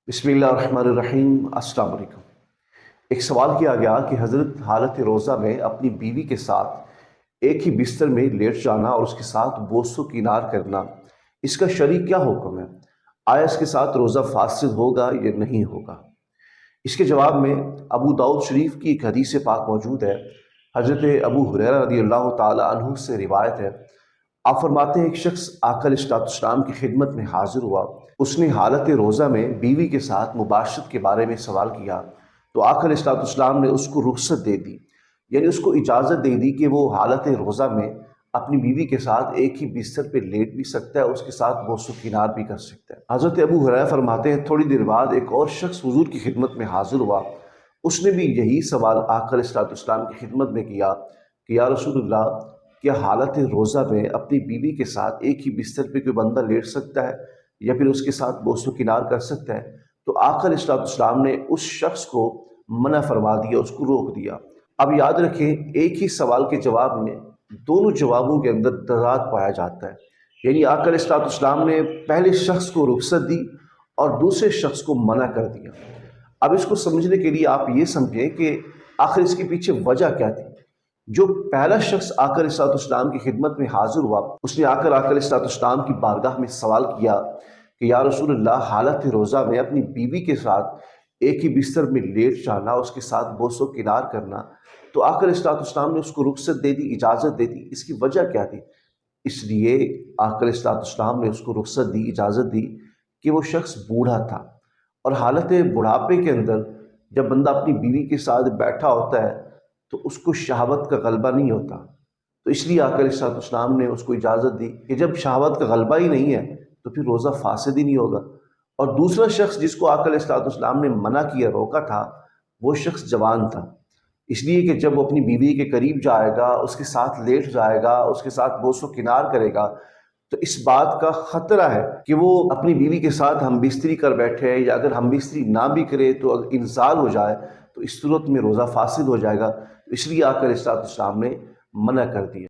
बिस्मिल्लाहिर्रहमानिर्रहीम। अस्सलाम वालेकुम। एक सवाल किया गया कि हज़रत हालत रोज़ा में अपनी बीवी के साथ एक ही बिस्तर में लेट जाना और उसके साथ बोसो किनार करना, इसका शरई क्या हुक्म है? आया इसके साथ रोज़ा फासिद होगा या नहीं होगा? इसके जवाब में अबू दाऊद शरीफ की एक हदीस पाक मौजूद है। हज़रत अबू हुरैरा रज़ी अल्लाह ताला अन्हु से रिवायत है। आप फरमाते हैं एक शख्स आका अलैहिस्सलाम की खिदमत में हाजिर हुआ। उसने हालत रोज़ा में बीवी के साथ मुबाशरत के बारे में सवाल किया तो आका अलैहिस्सलाम ने उसको रुख्सत दे दी, यानी उसको इजाज़त दे दी कि वो हालत रोज़ा में अपनी बीवी के साथ एक ही बिस्तर पे लेट भी सकता है, उसके साथ बोसो किनार भी कर सकता है। हज़रत अबू हुरैरा फरमाते हैं थोड़ी देर बाद एक और शख्स हुजूर की खिदमत में हाजिर हुआ। उसने भी यही सवाल आका अलैहिस्सलाम की खिदमत में किया कि या रसूलुल्लाह, क्या हालत रोज़ा में अपनी बीवी के साथ एक ही बिस्तर पे कोई बंदा लेट सकता है या फिर उसके साथ बोसो किनार कर सकता है? तो आका अलैहिस्सलाम ने उस शख्स को मना फरमा दिया, उसको रोक दिया। अब याद रखें, एक ही सवाल के जवाब में दोनों जवाबों के अंदर तज़ाद पाया जाता है। यानी आका अलैहिस्सलाम ने पहले शख्स को रुख्सत दी और दूसरे शख्स को मना कर दिया। अब इसको समझने के लिए आप ये समझें कि आखिर इसके पीछे वजह क्या थी। जो पहला शख्स आका अलैहिस्सलाम की खिदमत में हाजिर हुआ, उसने आकर आका अलैहिस्सलाम की बारगाह में सवाल किया कि या रसूलल्लाह, हालत रोज़ा में अपनी बीवी के साथ एक ही बिस्तर में लेट जाना, उसके साथ बोसो किनार करना, तो आका अलैहिस्सलाम ने उसको रुख्सत दे दी, इजाज़त दे दी। इसकी वजह क्या थी? इसलिए आका अलैहिस्सलाम ने उसको रुख्सत दी, इजाज़त दी कि वो शख्स बूढ़ा था और हालत बुढ़ापे के अंदर जब बंदा अपनी बीवी के साथ बैठा होता है तो उसको शहावत का गलबा नहीं होता। तो इसलिए आका अलैहिस्सलाम ने उसको इजाज़त दी कि जब शहावत का गलबा ही नहीं है तो फिर रोज़ा फासिद ही नहीं होगा। और दूसरा शख्स जिसको आका अलैहिस्सलाम ने मना किया, रोका था, वो शख्स जवान था। इसलिए कि जब वो अपनी बीवी के करीब जाएगा, उसके साथ लेट जाएगा, उसके साथ बोसो किनार करेगा, तो इस बात का ख़तरा है कि वो अपनी बीवी के साथ हम बिस्तरी कर बैठे, या अगर हम बिस्तरी ना भी करे तो अगर इंज़ाल हो जाए तो इस सूरत में रोज़ा फासिद हो जाएगा। इसलिए आका अलैहिस्सलाम ने मना कर दिया।